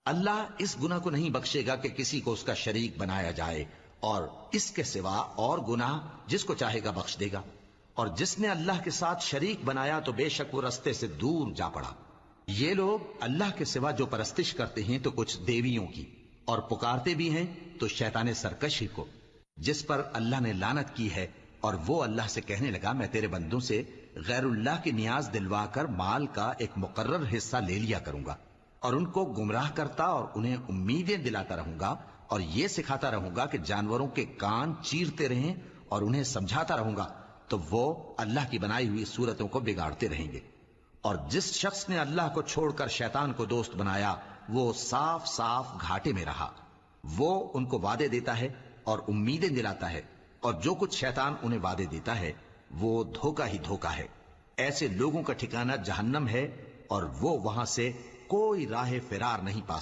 اللہ اس گناہ کو نہیں بخشے گا کہ کسی کو اس کا شریک بنایا جائے، اور اس کے سوا اور گناہ جس کو چاہے گا بخش دے گا، اور جس نے اللہ کے ساتھ شریک بنایا تو بے شک وہ رستے سے دور جا پڑا۔ یہ لوگ اللہ کے سوا جو پرستش کرتے ہیں تو کچھ دیویوں کی، اور پکارتے بھی ہیں تو شیطان سرکشی کو، جس پر اللہ نے لعنت کی ہے، اور وہ اللہ سے کہنے لگا میں تیرے بندوں سے غیر اللہ کی نیاز دلوا کر مال کا ایک مقرر حصہ لے لیا کروں گا، اور ان کو گمراہ کرتا اور انہیں امیدیں دلاتا رہوں گا، اور یہ سکھاتا رہوں گا کہ جانوروں کے کان چیرتے رہیں، اور انہیں سمجھاتا رہوں گا، تو وہ اللہ کی بنائی ہوئی صورتوں کو بگاڑتے رہیں گے۔ اور جس شخص نے اللہ کو چھوڑ کر شیطان کو دوست بنایا وہ صاف صاف گھاٹے میں رہا۔ وہ ان کو وعدے دیتا ہے اور امیدیں دلاتا ہے، اور جو کچھ شیطان انہیں وعدے دیتا ہے وہ دھوکہ ہی دھوکہ ہے۔ ایسے لوگوں کا ٹھکانہ جہنم ہے، اور وہ وہاں سے کوئی راہ فرار نہیں پا